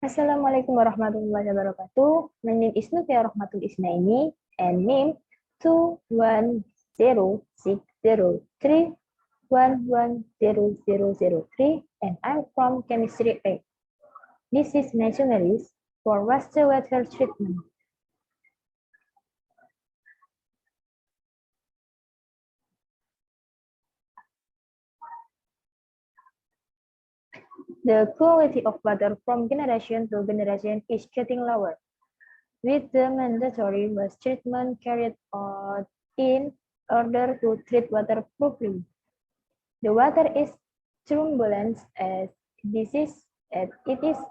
Assalamualaikum warahmatullahi wabarakatuh. My name is Nufia Rahmatul Isnaini and name 21063110003 and I'm from Chemistry A. This is machineries for wastewater treatment. The quality of water from generation to generation is getting lower, with the mandatory waste treatment carried out in order to treat water properly. The water is turbulent as it is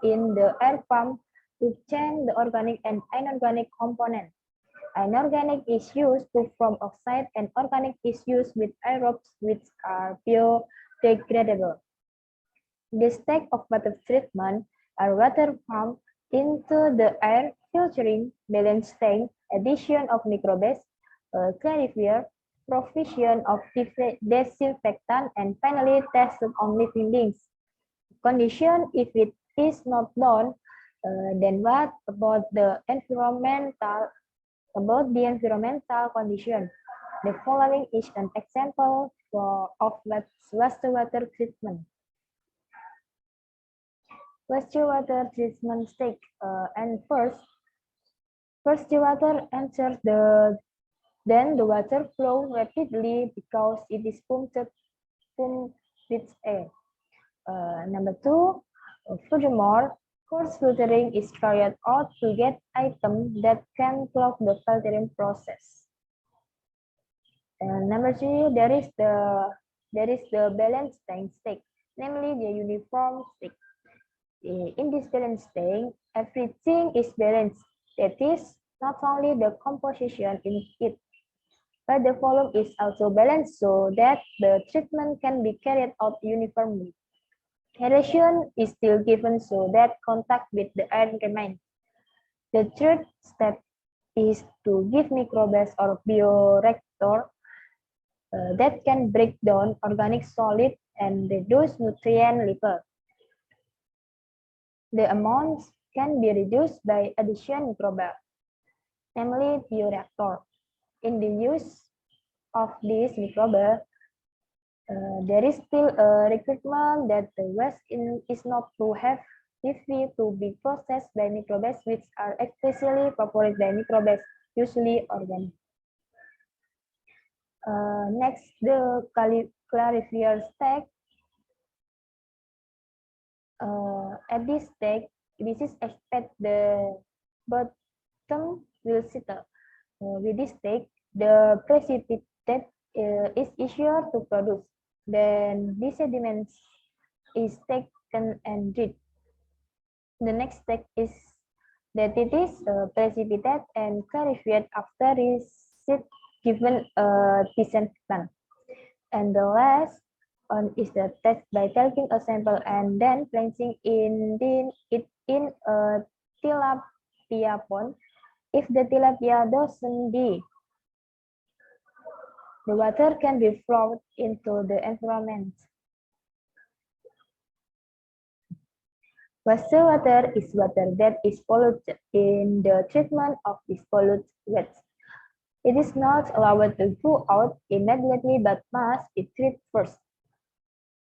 in the air pump to change the organic and inorganic component. Inorganic is used to form oxide and organic is used with aerobes which are biodegradable. The step of water treatment are water pumped into the air, filtering, balance tank, addition of microbes, clarifier, provision of disinfectant, and finally tested on living beings. Condition if it is not done, then what about the environmental condition? The following is an example of wastewater treatment. Wastewater treatment step. And first the water enters then the water flows rapidly because it is pumped with air. Number two, furthermore, coarse filtering is carried out to get items that can clog the filtering process. And number three, there is the balance tank step, namely the uniform step. In this balance tank, everything is balanced. That is, not only the composition in it, but the volume is also balanced so that the treatment can be carried out uniformly. Aeration is still given so that contact with the air remains. The third step is to give microbes or bioreactor that can break down organic solid and reduce nutrient level. The amounts can be reduced by addition microbe, namely bioreactor. In the use of these microbe, there is still a requirement that the waste is not to have heavy to be processed by microbes which are especially favored by microbes, usually organic. Next, the clarifier step. At this stage, this is expect the bottom will settle. With this stage, the precipitate is easier to produce. Then this sediment is taken and treated. The next step is that it is precipitate and clarified after receipt given a disinfectant. And the last one is the test by taking a sample and then placing it in a tilapia pond. If the tilapia doesn't die, the water can be flowed into the environment. Wastewater is water that is polluted. In the treatment of this polluted waste, it is not allowed to go out immediately but must be treated first.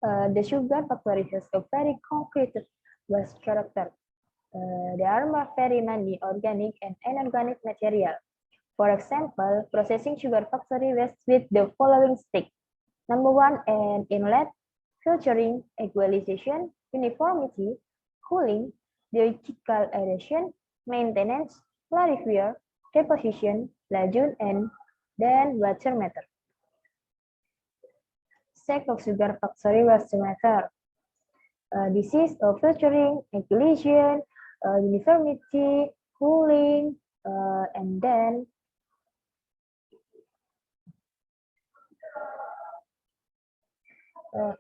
The sugar factory has a very concrete waste character. There are very many organic and inorganic material. For example, processing sugar factory waste with the following steps. Number one, an inlet, filtering, equalization, uniformity, cooling, theoretical aeration, maintenance, clarifier, deposition, lagoon, and then water meter. Sack of sugar factory water meter. This is a filtering, equalization, uniformity, cooling, and then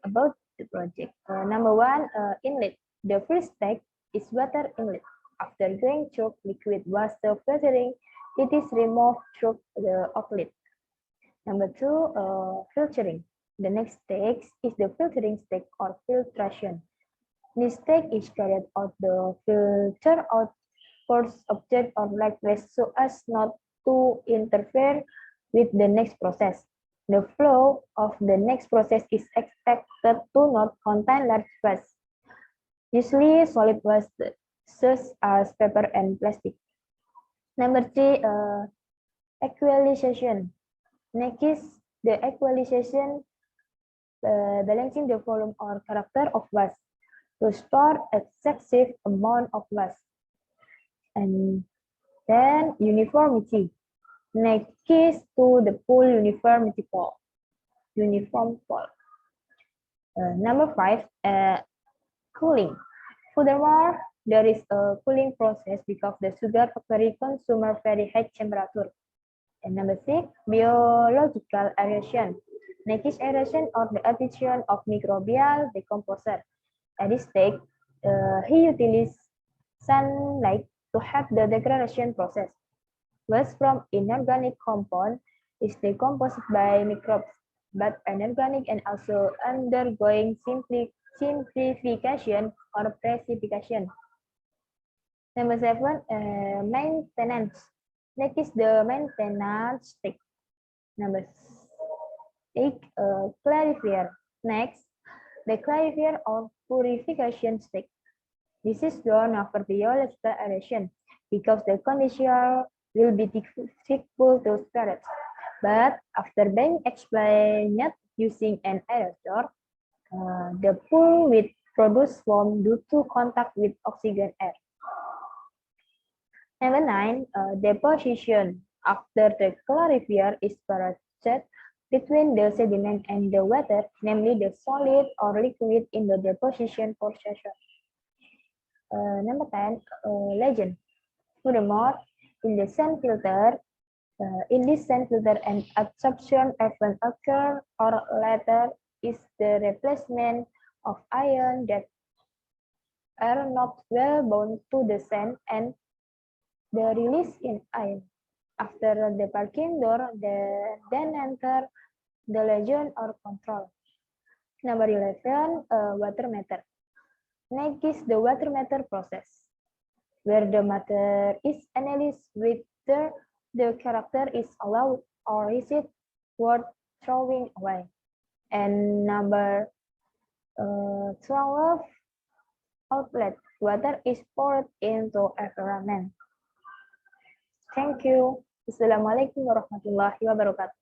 about the project. Number one, inlet. The first step is water inlet. After going through liquid water filtering, it is removed through the outlet. Number two, filtering. The next stage is the filtering step or filtration. Mistake is carried out the filter out first object or likewise so as not to interfere with the next process. The flow of the next process is expected to not contain large waste, usually solid waste such as paper and plastic. Number three, equalization. Next, the equalization balancing the volume or character of waste to store excessive amount of waste. And then uniformity. Next to the pool uniformity pole. Uniform pole. Number five, cooling. Furthermore, there is a cooling process because the sugar very consumer very high temperature. And number six, biological aeration. Next aeration or the addition of microbial decomposer. At this stage, he utilizes sunlight to help the degradation process. Waste from inorganic compound is decomposed by microbes, but anorganic and also undergoing simplification or precipitation. Number seven, maintenance. Next is the maintenance stick. Number eight, clarifier. Next, the clarifier or purification stick. This is done after biological aeration because the condition will be difficult to spirits. But after being explained using an aerator, the pool will produce foam due to contact with oxygen air. Number nine, deposition. After the clarifier is separated between the sediment and the water, namely the solid or liquid in the deposition process. Number 10, legend. Furthermore, in the sand filter, in this sand filter, an absorption event occur or later is the replacement of ion that are not well bound to the sand and the release in ion. After the parking door, then enter the legend or control. Number 11, water meter. Next is the water meter process, where the matter is analyzed whether the character is allowed or is it worth throwing away. And number 12, outlet. Water is poured into environment. Thank you. Assalamualaikum warahmatullahi wabarakatuh.